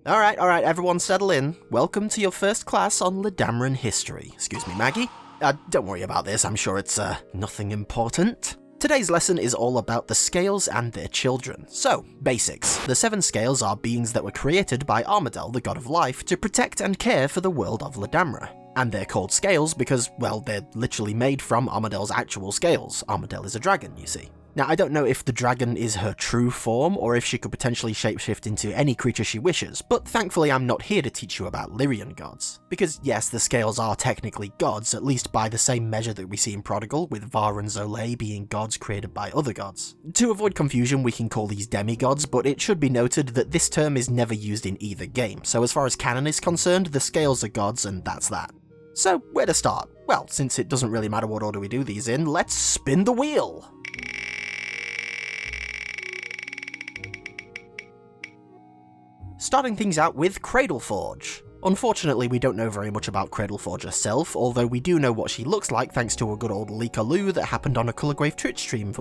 Alright, everyone settle in. Welcome to your first class on Ladamran history. Excuse me, Maggie. Don't worry about this, I'm sure it's, nothing important. Today's lesson is all about the Scales and their children. So, basics. The 7 Scales are beings that were created by Armadyl, the god of life, to protect and care for the world of Ladamra. And they're called Scales because, well, they're literally made from Armadyl's actual scales. Armadyl is a dragon, you see. Now, I don't know if the dragon is her true form, or if she could potentially shapeshift into any creature she wishes, but thankfully I'm not here to teach you about Lyrian gods. Because yes, the Scales are technically gods, at least by the same measure that we see in Prodigal, with Var and Zolé being gods created by other gods. To avoid confusion, we can call these demigods, but it should be noted that this term is never used in either game, so as far as canon is concerned, the Scales are gods and that's that. So, where to start? Well, since it doesn't really matter what order we do these in, let's spin the wheel! Starting things out with Cradleforge. Unfortunately, we don't know very much about Cradleforge herself, although we do know what she looks like thanks to a good old leakaloo that happened on a Colourgrave Twitch stream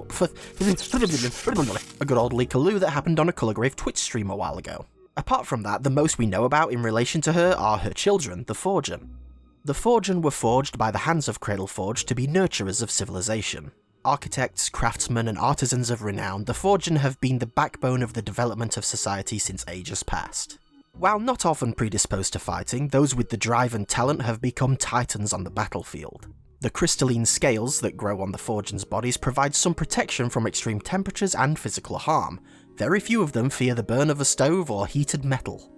a while ago. Apart from that, the most we know about in relation to her are her children, the Forgen. The Forgen were forged by the hands of Cradleforge to be nurturers of civilization. Architects, craftsmen, and artisans of renown, the Forgen have been the backbone of the development of society since ages past. While not often predisposed to fighting, those with the drive and talent have become titans on the battlefield. The crystalline scales that grow on the Forgen's bodies provide some protection from extreme temperatures and physical harm. Very few of them fear the burn of a stove or heated metal.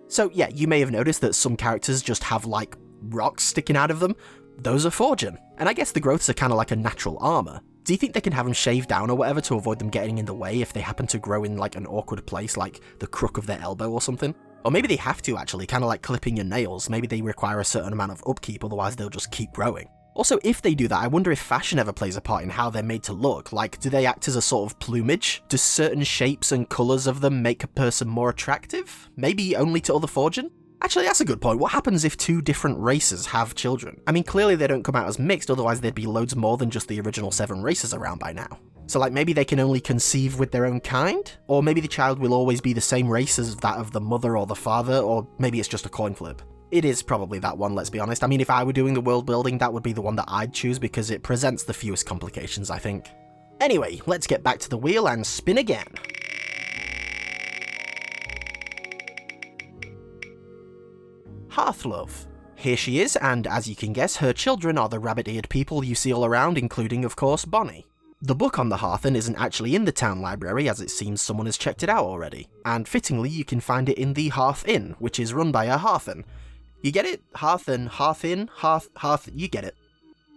So yeah, you may have noticed that some characters just have like rocks sticking out of them. Those are Forgen, and I guess the growths are kind of like a natural armour. Do you think they can have them shaved down or whatever to avoid them getting in the way if they happen to grow in like an awkward place like the crook of their elbow or something? Or maybe they have to actually, kind of like clipping your nails, maybe they require a certain amount of upkeep otherwise they'll just keep growing. Also, if they do that, I wonder if fashion ever plays a part in how they're made to look. Like, do they act as a sort of plumage? Do certain shapes and colours of them make a person more attractive? Maybe only to other Forgen? Actually, that's a good point. What happens if 2 different races have children? I mean, clearly they don't come out as mixed, otherwise there'd be loads more than just the original 7 races around by now. So like, maybe they can only conceive with their own kind? Or maybe the child will always be the same race as that of the mother or the father, or maybe it's just a coin flip. It is probably that one, let's be honest. I mean, if I were doing the world building, that would be the one that I'd choose because it presents the fewest complications, I think. Anyway, let's get back to the wheel and spin again. Hearthlove. Here she is, and as you can guess, her children are the rabbit-eared people you see all around, including, of course, Bonnie. The book on the Hearthen isn't actually in the town library, as it seems someone has checked it out already, and fittingly you can find it in the Hearth Inn, which is run by a Hearthen. You get it? Hearthen, Hearth Inn, Hearth, you get it.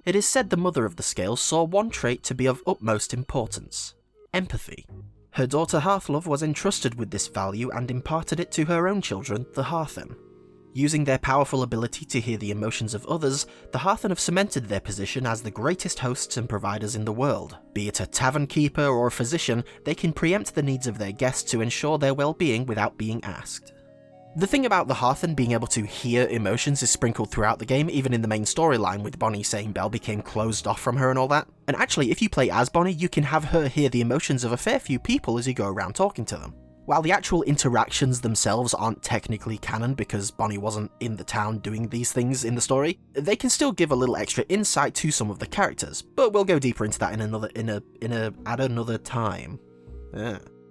It is said the mother of the Scales saw one trait to be of utmost importance: empathy. Her daughter Hearthlove was entrusted with this value and imparted it to her own children, the Hearthen. Using their powerful ability to hear the emotions of others, the Hearthen have cemented their position as the greatest hosts and providers in the world. Be it a tavern keeper or a physician, they can preempt the needs of their guests to ensure their well-being without being asked. The thing about the Hearthen being able to hear emotions is sprinkled throughout the game, even in the main storyline, with Bonnie saying Belle became closed off from her and all that. And actually, if you play as Bonnie, you can have her hear the emotions of a fair few people as you go around talking to them. While the actual interactions themselves aren't technically canon because Bonnie wasn't in the town doing these things in the story, they can still give a little extra insight to some of the characters, but we'll go deeper into that at another time.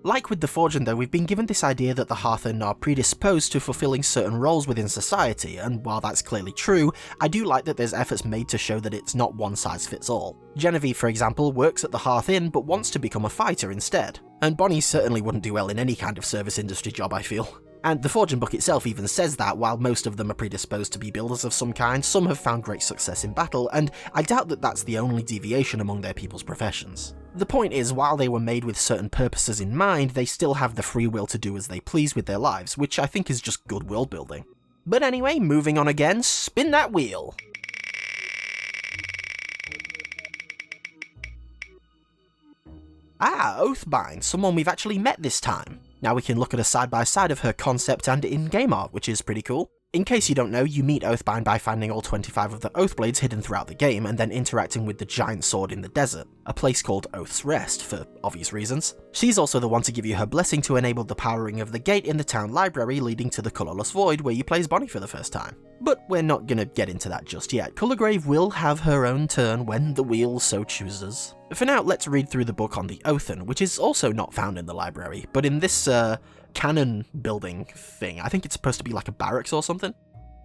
Like with the Forgen though, we've been given this idea that the Hearthen are predisposed to fulfilling certain roles within society, and while that's clearly true, I do like that there's efforts made to show that it's not one size fits all. Genevieve, for example, works at the Hearth Inn but wants to become a fighter instead, and Bonnie certainly wouldn't do well in any kind of service industry job, I feel. And the Forgen book itself even says that while most of them are predisposed to be builders of some kind, some have found great success in battle, and I doubt that that's the only deviation among their people's professions. The point is, while they were made with certain purposes in mind, they still have the free will to do as they please with their lives, which I think is just good world building. But anyway, moving on again, spin that wheel! Ah, Oathbind, someone we've actually met this time. Now we can look at a side-by-side of her concept and in-game art, which is pretty cool. In case you don't know, you meet Oathbind by finding all 25 of the Oathblades hidden throughout the game and then interacting with the giant sword in the desert, a place called Oath's Rest, for obvious reasons. She's also the one to give you her blessing to enable the powering of the gate in the town library leading to the Colourless Void where you play as Bonnie for the first time. But we're not gonna get into that just yet. Colourgrave will have her own turn when the wheel so chooses. For now, let's read through the book on the Othen, which is also not found in the library, but in this, cannon building thing. I think it's supposed to be like a barracks or something.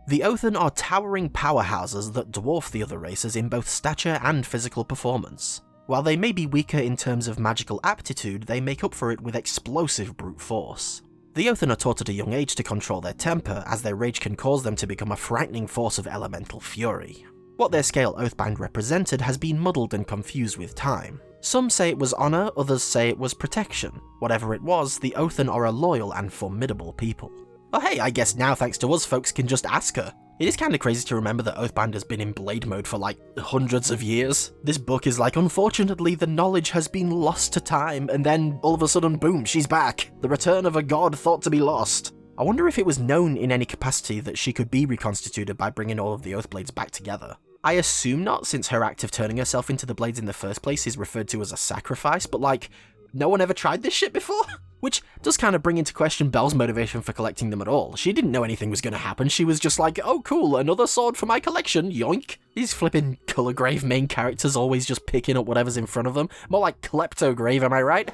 The Othen are towering powerhouses that dwarf the other races in both stature and physical performance. While they may be weaker in terms of magical aptitude, they make up for it with explosive brute force. The Othen are taught at a young age to control their temper, as their rage can cause them to become a frightening force of elemental fury. What their scale Oathbind represented has been muddled and confused with time. Some say it was honour, others say it was protection. Whatever it was, the Othen are a loyal and formidable people. Oh hey, I guess now thanks to us folks can just ask her. It is kinda crazy to remember that Oathbind has been in Blade mode for like hundreds of years. This book is like, unfortunately the knowledge has been lost to time, and then all of a sudden boom, she's back. The return of a god thought to be lost. I wonder if it was known in any capacity that she could be reconstituted by bringing all of the Oathblades back together. I assume not, since her act of turning herself into the Blades in the first place is referred to as a sacrifice, but like, no one ever tried this shit before? Which does kind of bring into question Belle's motivation for collecting them at all. She didn't know anything was going to happen, she was just like, oh cool, another sword for my collection, yoink. These flipping Colourgrave main characters always just picking up whatever's in front of them. More like Kleptograve, am I right?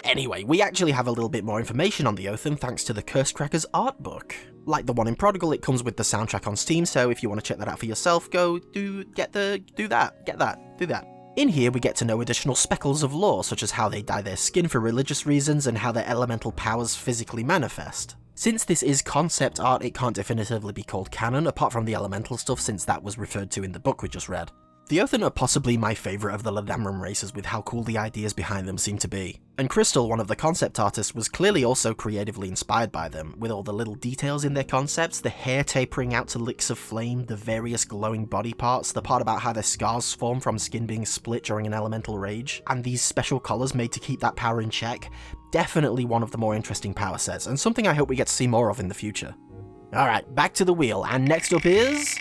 Anyway, we actually have a little bit more information on the Othen thanks to the Cursecrackers art book. Like the one in Prodigal, it comes with the soundtrack on Steam, so if you want to check that out for yourself, go do that. In here we get to know additional speckles of lore, such as how they dye their skin for religious reasons and how their elemental powers physically manifest. Since this is concept art, it can't definitively be called canon, apart from the elemental stuff since that was referred to in the book we just read. The Othen are possibly my favourite of the Ladamran races with how cool the ideas behind them seem to be. And Crystal, one of the concept artists, was clearly also creatively inspired by them, with all the little details in their concepts, the hair tapering out to licks of flame, the various glowing body parts, the part about how their scars form from skin being split during an elemental rage, and these special collars made to keep that power in check. Definitely one of the more interesting power sets, and something I hope we get to see more of in the future. Alright, back to the wheel, and next up is...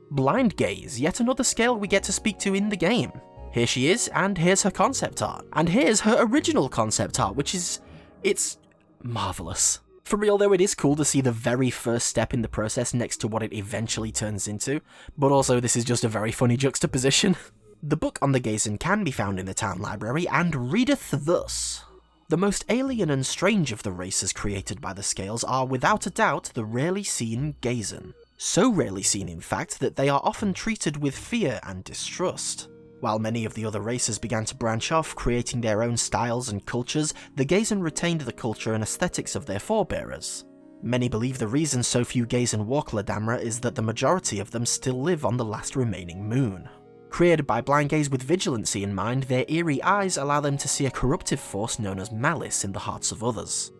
Blind Gaze, yet another scale we get to speak to in the game. Here she is, and here's her concept art. And here's her original concept art, which is... it's marvellous. For real though, it is cool to see the very first step in the process next to what it eventually turns into, but also this is just a very funny juxtaposition. The book on the Gazen can be found in the town library, and readeth thus. The most alien and strange of the races created by the scales are without a doubt the rarely seen Gazen. So rarely seen in fact that they are often treated with fear and distrust. While many of the other races began to branch off, creating their own styles and cultures, the Gazen retained the culture and aesthetics of their forebearers. Many believe the reason so few Gazen walk Ladamra is that the majority of them still live on the last remaining moon. Created by Blind Gaze with vigilancy in mind, their eerie eyes allow them to see a corruptive force known as malice in the hearts of others.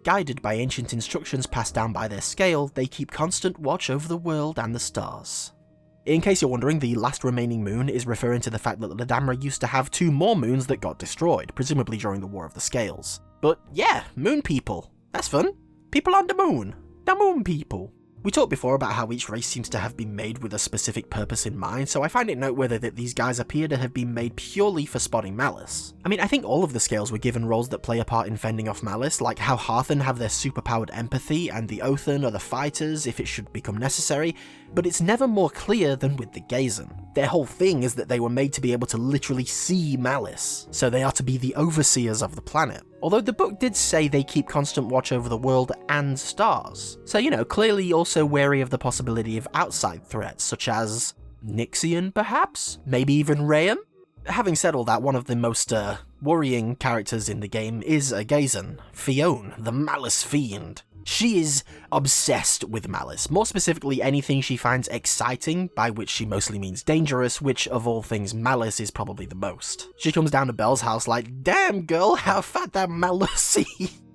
Guided by ancient instructions passed down by their scale, they keep constant watch over the world and the stars. In case you're wondering, the last remaining moon is referring to the fact that Ladamra used to have 2 more moons that got destroyed, presumably during the War of the Scales. But yeah, moon people. That's fun. People on the moon. The moon people. We talked before about how each race seems to have been made with a specific purpose in mind, so I find it noteworthy that these guys appear to have been made purely for spotting malice. I mean, I think all of the scales were given roles that play a part in fending off malice, like how Hearthen have their superpowered empathy, and the Othen are the fighters if it should become necessary, but it's never more clear than with the Gazen. Their whole thing is that they were made to be able to literally see malice, so they are to be the overseers of the planet. Although the book did say they keep constant watch over the world and stars, so you know, clearly also wary of the possibility of outside threats, such as Nixian perhaps? Maybe even Rayam? Having said all that, one of the most worrying characters in the game is a Gazen, Fionn, the Malice Fiend. She is obsessed with malice, more specifically anything she finds exciting, by which she mostly means dangerous, which of all things malice is probably the most. She comes down to Belle's house like, damn girl, how fat that malice.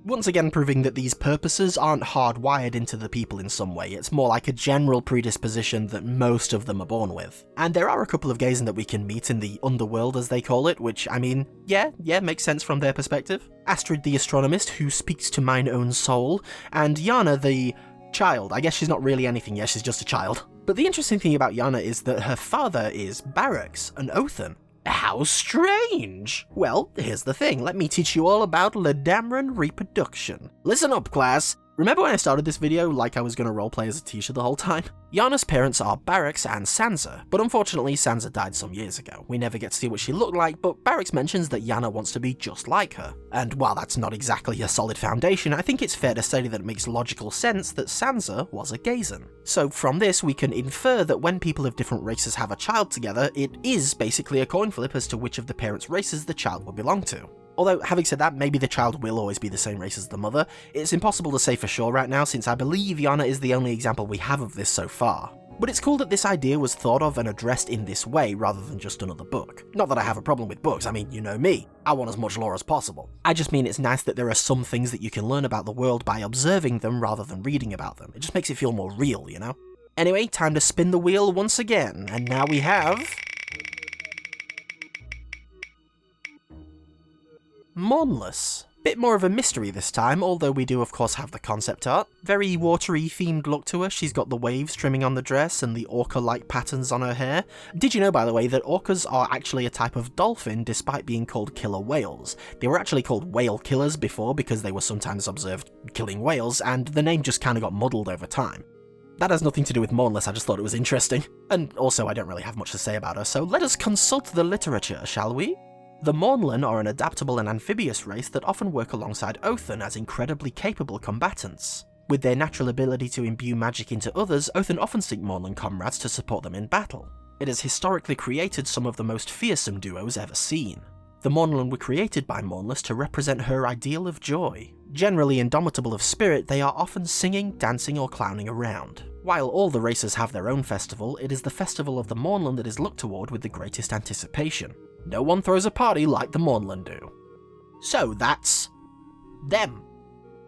once again proving that these purposes aren't hardwired into the people in some way, it's more like a general predisposition that most of them are born with. And there are a couple of Gazen that we can meet in the underworld, as they call it, which, I mean, yeah, makes sense from their perspective. Astrid the astronomist, who speaks to mine own soul, and Yana the child. I guess she's not really anything yet, she's just a child. But the interesting thing about Yana is that her father is Barracks, an Othan. How strange! Well, here's the thing, let me teach you all about Ledamran reproduction. Listen up, class! Remember when I started this video like I was going to roleplay as a teacher the whole time? Yana's parents are Barracks and Sansa, but unfortunately Sansa died some years ago. We never get to see what she looked like, but Barracks mentions that Yana wants to be just like her. And while that's not exactly a solid foundation, I think it's fair to say that it makes logical sense that Sansa was a Gazen. So from this we can infer that when people of different races have a child together, it is basically a coin flip as to which of the parents' races the child will belong to. Although, having said that, maybe the child will always be the same race as the mother. It's impossible to say for sure right now, since I believe Yana is the only example we have of this so far. But it's cool that this idea was thought of and addressed in this way, rather than just another book. Not that I have a problem with books, I mean, you know me. I want as much lore as possible. I just mean it's nice that there are some things that you can learn about the world by observing them rather than reading about them. It just makes it feel more real, you know? Anyway, time to spin the wheel once again, and now we have... Mournless. Bit more of a mystery this time, although we do of course have the concept art. Very watery themed look to her, she's got the waves trimming on the dress and the orca-like patterns on her hair. Did you know, by the way, that orcas are actually a type of dolphin despite being called killer whales? They were actually called whale killers before because they were sometimes observed killing whales, and the name just kinda got muddled over time. That has nothing to do with Mournless, I just thought it was interesting. And also I don't really have much to say about her, so let us consult the literature, shall we? The Mournlin are an adaptable and amphibious race that often work alongside Othan as incredibly capable combatants. With their natural ability to imbue magic into others, Othan often seek Mournlin comrades to support them in battle. It has historically created some of the most fearsome duos ever seen. The Mournlin were created by Mournless to represent her ideal of joy. Generally indomitable of spirit, they are often singing, dancing or clowning around. While all the races have their own festival, it is the festival of the Mournlin that is looked toward with the greatest anticipation. No one throws a party like the Mournlin do. So that's... them.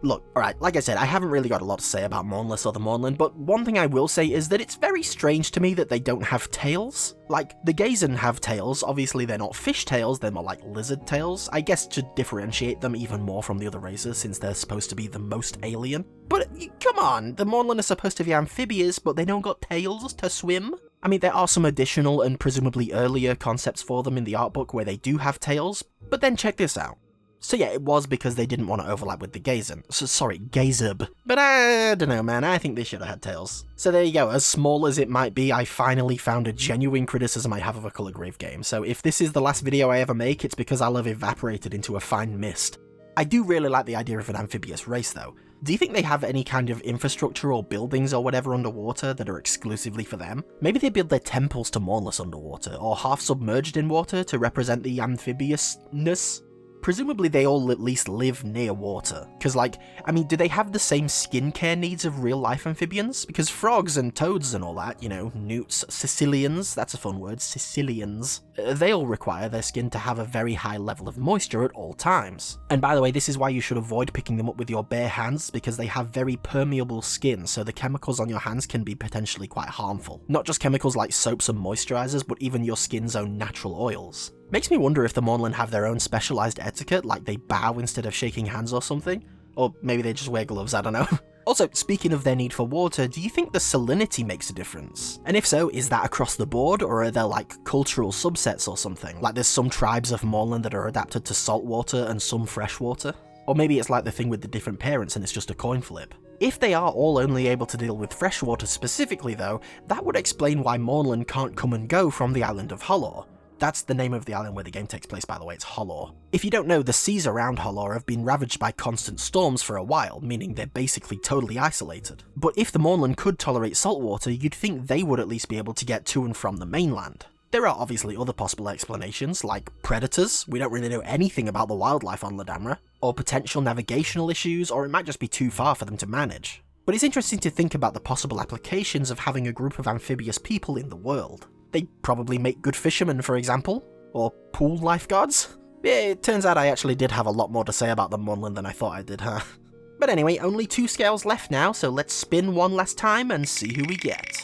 Look, alright, like I said, I haven't really got a lot to say about Mournless or the Mournlin, but one thing I will say is that it's very strange to me that they don't have tails. Like, the Gazen have tails, obviously they're not fish tails, they're more like lizard tails, I guess to differentiate them even more from the other races since they're supposed to be the most alien. But, come on, the Mournlin are supposed to be amphibious, but they don't got tails to swim? I mean, there are some additional and presumably earlier concepts for them in the art book where they do have tails, but then check this out. So yeah, it was because they didn't want to overlap with the Gazen. Sorry, Gazeb. But I don't know, man, I think they should have had tails. So there you go, as small as it might be, I finally found a genuine criticism I have of a Colorgrave game. So if this is the last video I ever make, it's because I'll have evaporated into a fine mist. I do really like the idea of an amphibious race though. Do you think they have any kind of infrastructure or buildings or whatever underwater that are exclusively for them? Maybe they build their temples to Mournless underwater, or half submerged in water to represent the amphibiousness? Presumably they all at least live near water, because like, I mean, do they have the same skincare needs of real-life amphibians? Because frogs and toads and all that, you know, newts, Sicilians, that's a fun word, Sicilians, they all require their skin to have a very high level of moisture at all times. And by the way, this is why you should avoid picking them up with your bare hands, because they have very permeable skin, so the chemicals on your hands can be potentially quite harmful. Not just chemicals like soaps and moisturizers, but even your skin's own natural oils. Makes me wonder if the Mournlin have their own specialized etiquette, like they bow instead of shaking hands or something? Or maybe they just wear gloves, I don't know. Also, speaking of their need for water, do you think the salinity makes a difference? And if so, is that across the board, or are there like cultural subsets or something? Like there's some tribes of Mournlin that are adapted to salt water and some fresh water? Or maybe it's like the thing with the different parents and it's just a coin flip. If they are all only able to deal with fresh water specifically though, that would explain why Mournlin can't come and go from the island of Holor. That's the name of the island where the game takes place, by the way, it's Holor. If you don't know, the seas around Holor have been ravaged by constant storms for a while, meaning they're basically totally isolated. But if the Mournlin could tolerate salt water, you'd think they would at least be able to get to and from the mainland. There are obviously other possible explanations, like predators, we don't really know anything about the wildlife on Ledamra, or potential navigational issues, or it might just be too far for them to manage. But it's interesting to think about the possible applications of having a group of amphibious people in the world. They probably make good fishermen, for example, or pool lifeguards. It turns out I actually did have a lot more to say about the Munlin than I thought I did, huh? But anyway, only 2 scales left now, so let's spin one last time and see who we get.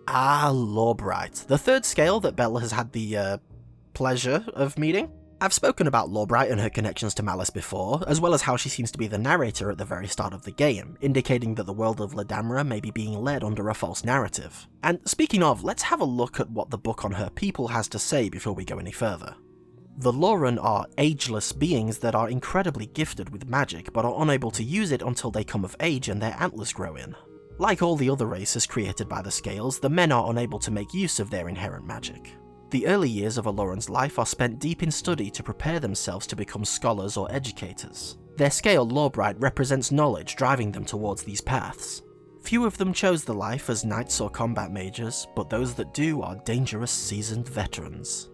Ah, Lawbright, the 3rd scale that Belle has had the, pleasure of meeting. I've spoken about Lawbright and her connections to Malice before, as well as how she seems to be the narrator at the very start of the game, indicating that the world of Ladamra may be being led under a false narrative. And speaking of, let's have a look at what the book on her people has to say before we go any further. The Lauren are ageless beings that are incredibly gifted with magic, but are unable to use it until they come of age and their antlers grow in. Like all the other races created by the Scales, the men are unable to make use of their inherent magic. The early years of a Lauren's life are spent deep in study to prepare themselves to become scholars or educators. Their scale Lawbright represents knowledge driving them towards these paths. Few of them chose the life as knights or combat mages, but those that do are dangerous seasoned veterans.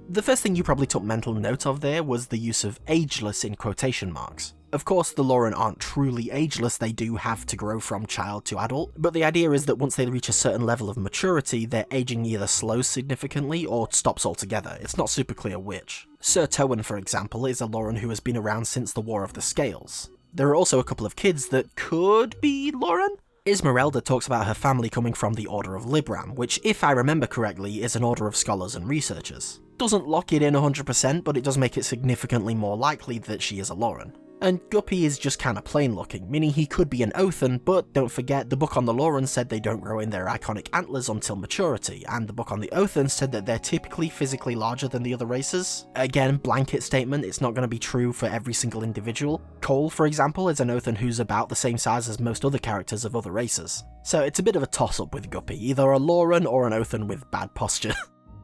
The first thing you probably took mental note of there was the use of ageless in quotation marks. Of course, the Lauren aren't truly ageless, they do have to grow from child to adult, but the idea is that once they reach a certain level of maturity, their aging either slows significantly or stops altogether. It's not super clear which. Sir Towan, for example, is a Lauren who has been around since the War of the Scales. There are also a couple of kids that could be Lauren. Ismerelda talks about her family coming from the Order of Libram, which, if I remember correctly, is an order of scholars and researchers. Doesn't lock it in 100%, but it does make it significantly more likely that she is a Lauren. And Guppy is just kinda plain looking, meaning he could be an Othan, but don't forget, the book on the Lauren said they don't grow in their iconic antlers until maturity, and the book on the Othan said that they're typically physically larger than the other races. Again, blanket statement, it's not going to be true for every single individual. Cole, for example, is an Othan who's about the same size as most other characters of other races. So it's a bit of a toss-up with Guppy, either a Lauren or an Othan with bad posture.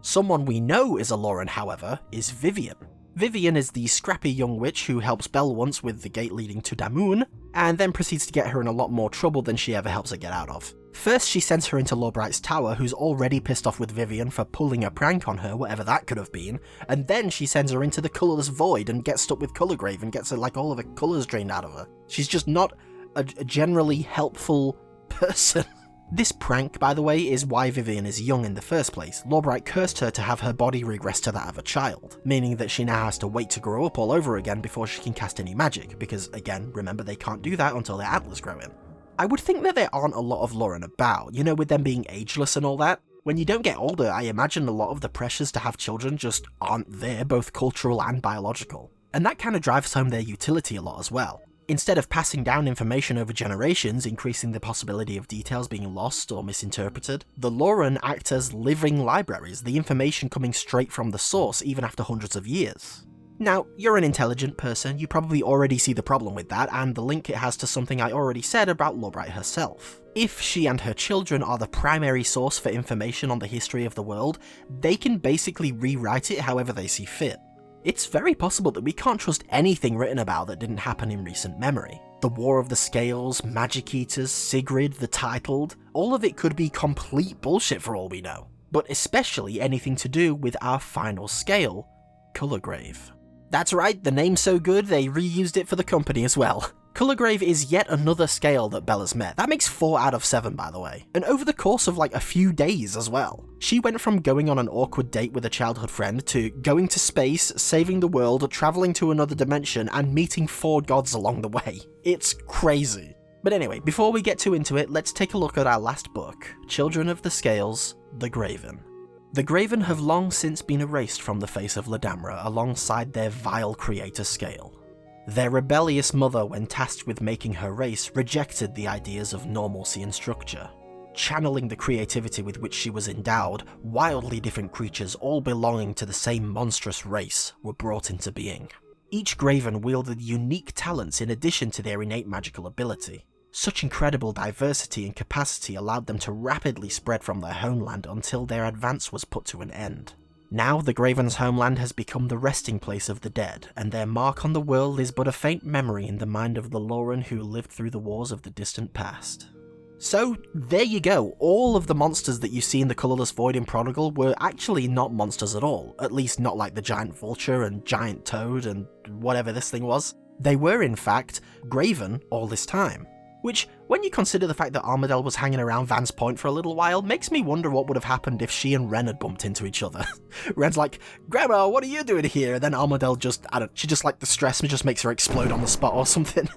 Someone we know is a Lauren, however, is Vivian. Vivian is the scrappy young witch who helps Belle once with the gate leading to Damun, and then proceeds to get her in a lot more trouble than she ever helps her get out of. First, she sends her into Lawbright's tower, who's already pissed off with Vivian for pulling a prank on her, whatever that could have been, and then she sends her into the Colourless Void and gets stuck with Colourgrave and gets like all of her colours drained out of her. She's just not a generally helpful person. This prank, by the way, is why Vivian is young in the first place. Lawbright cursed her to have her body regress to that of a child, meaning that she now has to wait to grow up all over again before she can cast any magic, because again, remember they can't do that until their antlers grow in. I would think that there aren't a lot of Lauren about, you know, with them being ageless and all that. When you don't get older, I imagine a lot of the pressures to have children just aren't there, both cultural and biological. And that kind of drives home their utility a lot as well. Instead of passing down information over generations, increasing the possibility of details being lost or misinterpreted, the Lauren act as living libraries, the information coming straight from the source even after hundreds of years. Now, you're an intelligent person, you probably already see the problem with that, and the link it has to something I already said about Lawbright herself. If she and her children are the primary source for information on the history of the world, they can basically rewrite it however they see fit. It's very possible that we can't trust anything written about that didn't happen in recent memory. The War of the Scales, Magic Eaters, Sigrid, the Titled, all of it could be complete bullshit for all we know. But especially anything to do with our final scale, Colourgrave. That's right, the name's so good they reused it for the company as well. Colourgrave is yet another scale that Bella's met. That makes 4 out of 7, by the way. And over the course of like a few days as well. She went from going on an awkward date with a childhood friend to going to space, saving the world, travelling to another dimension, and meeting 4 gods along the way. It's crazy. But anyway, before we get too into it, let's take a look at our last book, Children of the Scales, The Graven. The Graven have long since been erased from the face of Ladamra alongside their vile creator Scale. Their rebellious mother, when tasked with making her race, rejected the ideas of normalcy and structure. Channeling the creativity with which she was endowed, wildly different creatures all belonging to the same monstrous race were brought into being. Each Graven wielded unique talents in addition to their innate magical ability. Such incredible diversity and capacity allowed them to rapidly spread from their homeland until their advance was put to an end. Now the Graven's homeland has become the resting place of the dead, and their mark on the world is but a faint memory in the mind of the Lauren who lived through the wars of the distant past. So there you go, all of the monsters that you see in the Colourless Void in Prodigal were actually not monsters at all, at least not like the giant vulture and giant toad and whatever this thing was. They were in fact Graven all this time. Which, when you consider the fact that Armadale was hanging around Van's Point for a little while, makes me wonder what would have happened if she and Ren had bumped into each other. Ren's like, "Grandma, what are you doing here?" And then Armadale she just like the stress and just makes her explode on the spot or something.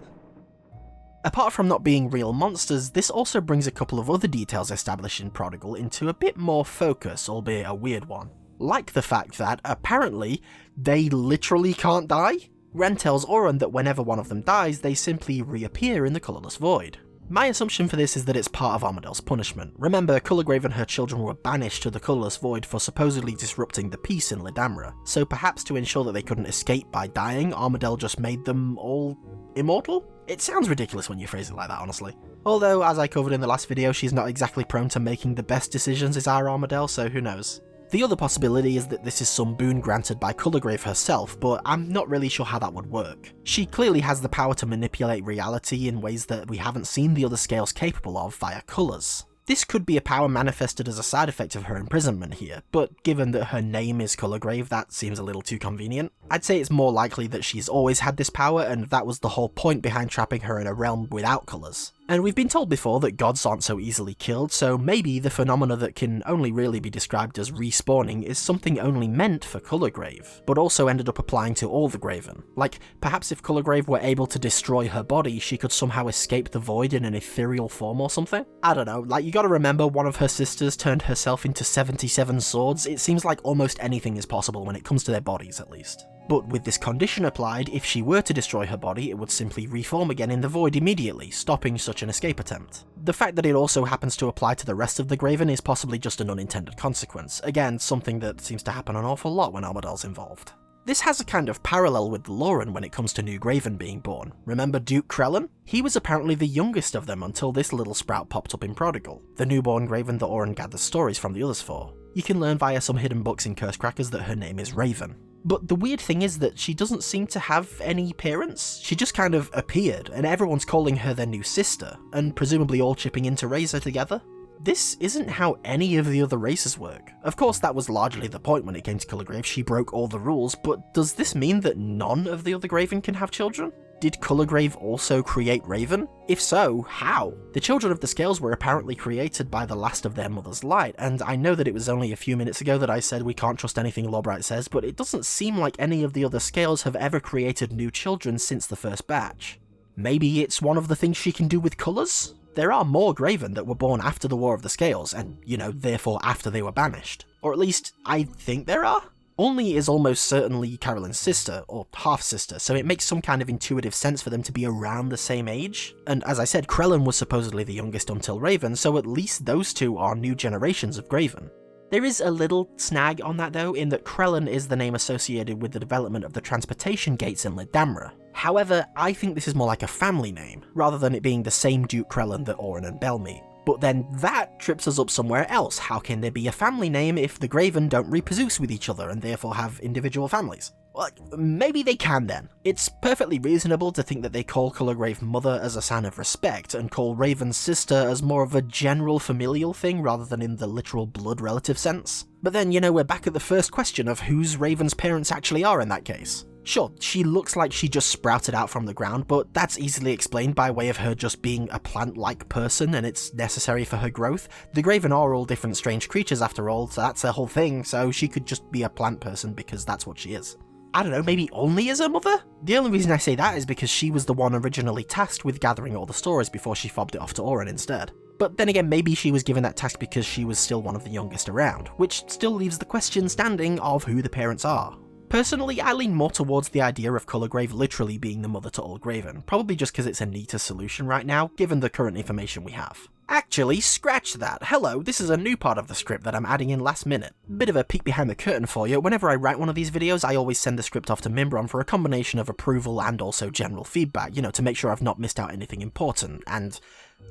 Apart from not being real monsters, this also brings a couple of other details established in Prodigal into a bit more focus, albeit a weird one. Like the fact that, apparently, they literally can't die. Ren tells Auron that whenever one of them dies, they simply reappear in the colourless void. My assumption for this is that it's part of Armadale's punishment. Remember, Colorgrave and her children were banished to the colourless void for supposedly disrupting the peace in Ledamra, so perhaps to ensure that they couldn't escape by dying, Armadale just made them all immortal? It sounds ridiculous when you phrase it like that, honestly. Although, as I covered in the last video, she's not exactly prone to making the best decisions is our Armadale, so who knows. The other possibility is that this is some boon granted by Colorgrave herself, but I'm not really sure how that would work. She clearly has the power to manipulate reality in ways that we haven't seen the other scales capable of via colours. This could be a power manifested as a side effect of her imprisonment here, but given that her name is Colorgrave, that seems a little too convenient. I'd say it's more likely that she's always had this power, and that was the whole point behind trapping her in a realm without colours. And we've been told before that gods aren't so easily killed, so maybe the phenomena that can only really be described as respawning is something only meant for Colorgrave, but also ended up applying to all the Graven. Like, perhaps if Colorgrave were able to destroy her body, she could somehow escape the void in an ethereal form or something? I don't know, like, you gotta remember one of her sisters turned herself into 77 swords. It seems like almost anything is possible when it comes to their bodies, at least. But with this condition applied, if she were to destroy her body, it would simply reform again in the void immediately, stopping such an escape attempt. The fact that it also happens to apply to the rest of the Graven is possibly just an unintended consequence, again, something that seems to happen an awful lot when Armadale's involved. This has a kind of parallel with Lauren when it comes to new Graven being born. Remember Duke Krellin? He was apparently the youngest of them until this little sprout popped up in Prodigal, the newborn Graven that Auron gathers stories from the others for. You can learn via some hidden books in Curse Crackers that her name is Raven. But the weird thing is that she doesn't seem to have any parents. She just kind of appeared, and everyone's calling her their new sister, and presumably all chipping in to raise her together. This isn't how any of the other races work. Of course, that was largely the point when it came to Colorgrave. She broke all the rules, but does this mean that none of the other Graven can have children? Did Colorgrave also create Raven? If so, how? The Children of the Scales were apparently created by the last of their mother's light, and I know that it was only a few minutes ago that I said we can't trust anything Lawbright says, but it doesn't seem like any of the other Scales have ever created new children since the first batch. Maybe it's one of the things she can do with colours? There are more Graven that were born after the War of the Scales, and, you know, therefore after they were banished. Or at least, I think there are? Olney is almost certainly Carolyn's sister, or half-sister, so it makes some kind of intuitive sense for them to be around the same age. And as I said, Krellin was supposedly the youngest until Raven, so at least those two are new generations of Graven. There is a little snag on that though, in that Krellin is the name associated with the development of the transportation gates in Ledamra. However, I think this is more like a family name, rather than it being the same Duke Krellin that Auron and Bell meet. But then that trips us up somewhere else. How can there be a family name if the Graven don't reproduce with each other and therefore have individual families? Well, maybe they can then. It's perfectly reasonable to think that they call Colorgrave mother as a sign of respect, and call Raven's sister as more of a general familial thing rather than in the literal blood relative sense. But then, you know, we're back at the first question of whose Raven's parents actually are in that case. Sure, she looks like she just sprouted out from the ground, but that's easily explained by way of her just being a plant-like person and it's necessary for her growth. The Graven are all different strange creatures after all, so that's their whole thing, so she could just be a plant person because that's what she is. I don't know, maybe Olney is her mother? The only reason I say that is because she was the one originally tasked with gathering all the stories before she fobbed it off to Auron instead. But then again, maybe she was given that task because she was still one of the youngest around, which still leaves the question standing of who the parents are. Personally, I lean more towards the idea of Colorgrave literally being the mother to all Graven, probably just because it's a neater solution right now, given the current information we have. Actually, scratch that. Hello, this is a new part of the script that I'm adding in last minute. Bit of a peek behind the curtain for you. Whenever I write one of these videos, I always send the script off to Mimbron for a combination of approval and also general feedback, you know, to make sure I've not missed out anything important, and,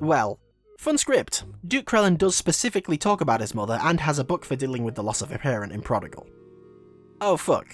well, fun script. Duke Krellin does specifically talk about his mother and has a book for dealing with the loss of a parent in Prodigal. Oh fuck.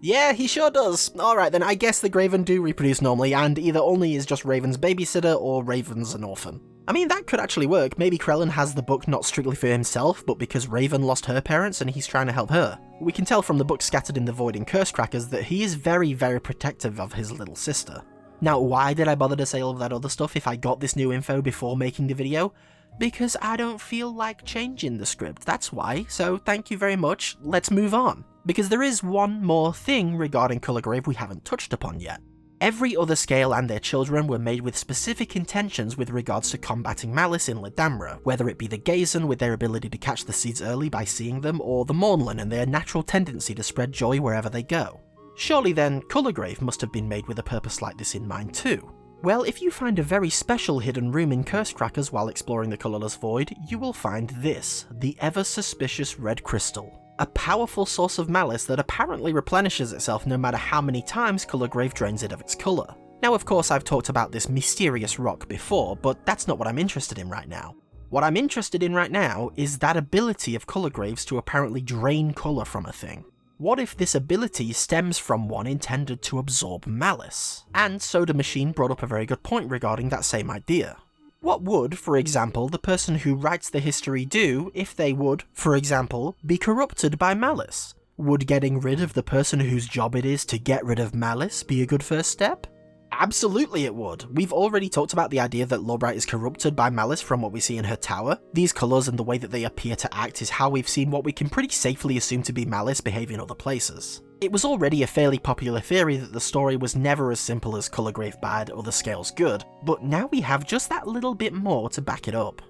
Yeah, he sure does. Alright then, I guess the Graven do reproduce normally, and either Olney is just Raven's babysitter or Raven's an orphan. I mean, that could actually work. Maybe Krellin has the book not strictly for himself, but because Raven lost her parents and he's trying to help her. We can tell from the book scattered in the void in Curse Crackers that he is very, very protective of his little sister. Now, why did I bother to say all of that other stuff if I got this new info before making the video? Because I don't feel like changing the script, that's why, so thank you very much, let's move on. Because there is one more thing regarding Kullegrave we haven't touched upon yet. Every other scale and their children were made with specific intentions with regards to combating malice in Ledamra, whether it be the Gazen with their ability to catch the seeds early by seeing them, or the Mornlin and their natural tendency to spread joy wherever they go. Surely then, Kullegrave must have been made with a purpose like this in mind too. Well, if you find a very special hidden room in Cursecrackers while exploring the Colourless Void, you will find this, the ever-suspicious red crystal. A powerful source of malice that apparently replenishes itself no matter how many times Kullegrave drains it of its colour. Now of course I've talked about this mysterious rock before, but that's not what I'm interested in right now. What I'm interested in right now is that ability of Kullegrave's to apparently drain colour from a thing. What if this ability stems from one intended to absorb malice? And Soda Machine brought up a very good point regarding that same idea. What would, for example, the person who writes the history do if they would, for example, be corrupted by malice? Would getting rid of the person whose job it is to get rid of malice be a good first step? Absolutely it would. We've already talked about the idea that Lorbright is corrupted by malice from what we see in her tower. These colours and the way that they appear to act is how we've seen what we can pretty safely assume to be malice behave in other places. It was already a fairly popular theory that the story was never as simple as Kullegrave bad or the Scales good, but now we have just that little bit more to back it up.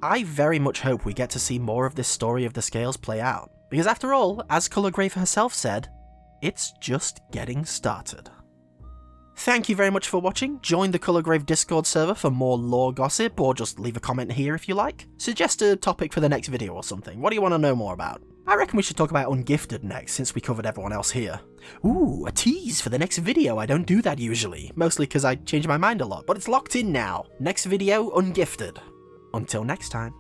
I very much hope we get to see more of this story of the Scales play out, because after all, as Kullegrave herself said, it's just getting started. Thank you very much for watching. Join the Kullegrave Discord server for more lore gossip, or just leave a comment here if you like. Suggest a topic for the next video or something. What do you want to know more about? I reckon we should talk about Ungifted next, since we covered everyone else here. Ooh, a tease for the next video. I don't do that usually, mostly because I change my mind a lot, but it's locked in now. Next video, Ungifted. Until next time.